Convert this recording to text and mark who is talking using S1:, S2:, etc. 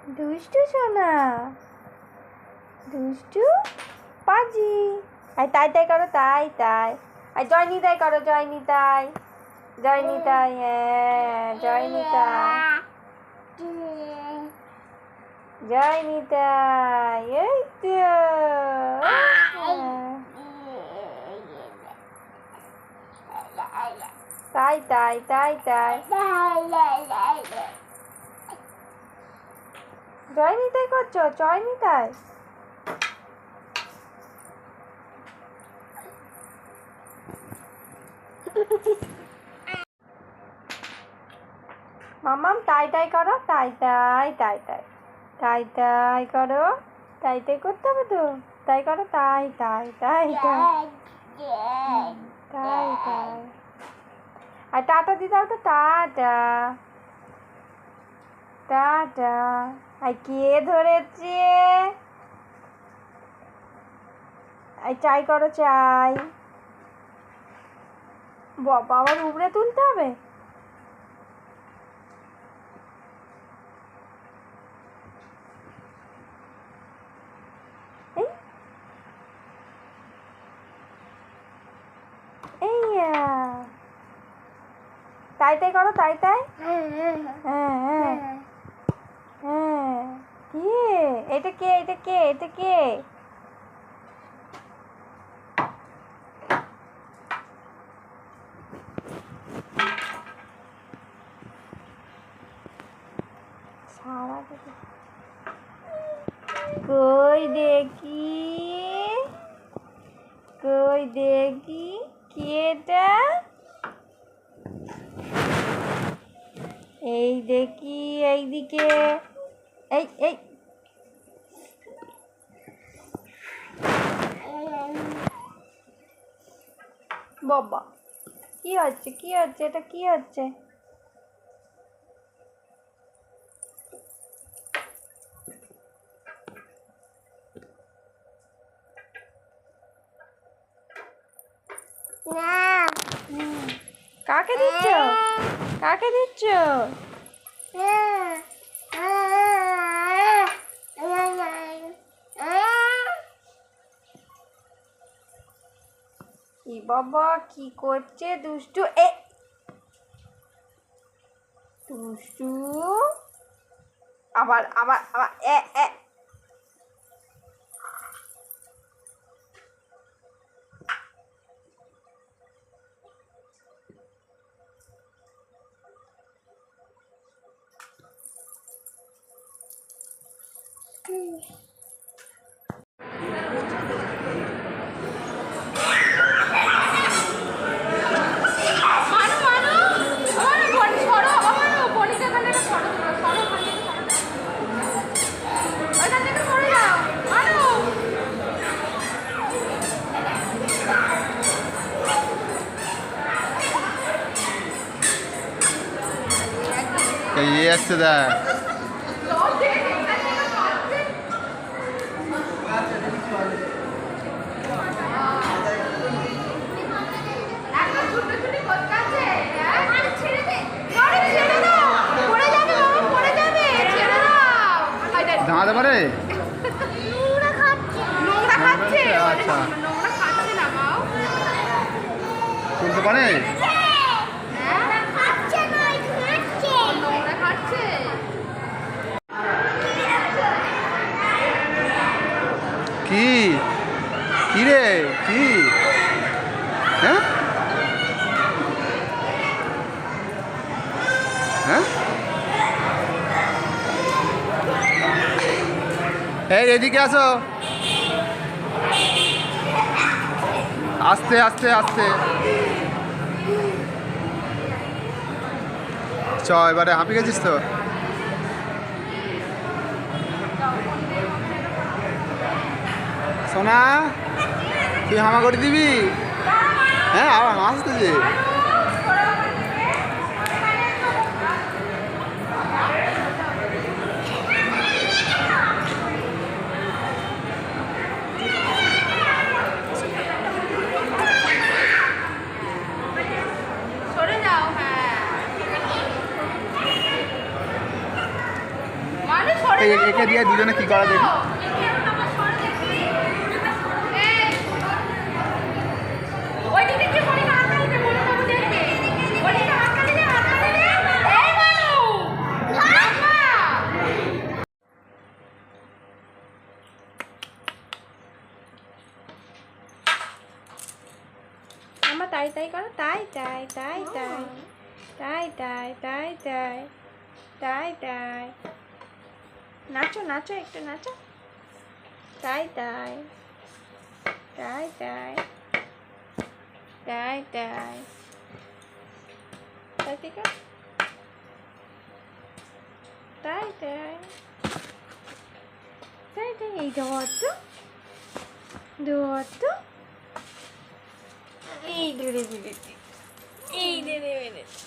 S1: দুষ্টু সোনা, দুষ্টু পাজি। আর তাই তাই করো, তাই তাই। আর জয় নিতাই করো, জয় নিতাই, জয় নিতাই। হ্যাঁ, জয় নিতাই, জয় নিতাই। এই তো তাই তাই তাই তাই। জয় নিতাই করছো, জয় নিতাই। মামাম তাই তাই করো, তাই তাই তাই তাই, তাই তাই করো, তাই তাই করতে হবে তো। তাই করো, তাই তাই তাই তাই, তাই তাই। আর টাটা দি দাও তো, টাটা, টাটা। আর কে ধরেছে? আর চাই করো, চাই। বাবা, আবার উপরে তুলতে হবে। এই এই তাই তাই করো, তাই তাই। হ্যাঁ হ্যাঁ হ্যাঁ। কে এটা? কে এটা? কে এটা? কে? সারা কই দেখি, কই দেখি, কে এটা? এই দেখি, এইদিকে। এই এই বাবা, কি হচ্ছে, কি হচ্ছে, এটা কি হচ্ছে? কাকে দিচ্ছ, কাকে দিচ্ছ? ই বাবা, কি করছে দুষ্টু? এ দুষ্টু, আবার আবার আবার এ এ।
S2: ये আসছে দা দাঁড়াতে পারে। আচ্ছা, চলতে পারে। কি কি রে, কি? হ্যাঁ হ্যাঁ, এই এদিকে আসো, আস্তে আস্তে আস্তে। চ, এবারে হাঁপিয়ে গেছিস তো। সোনা, তুই হামা করে দিবি? হ্যাঁ, আবার আসতেছে।
S1: মানুষ
S2: একে দিয়ে দুজনে কি করা দেখি।
S1: আমার তাই তাই করো, তাই তাই তাই তাই তাই তাই তাই তাই তাই তাই। নাচো নাচো, একটু নাচো। তাই তাই তাই তাই তাই তাই তাই ঠিক আছে। তাই তাই তাই তাই। এই ধরতো ধরতো, এই ধরে ফেলেছি, এই ধরে ফেলেছি।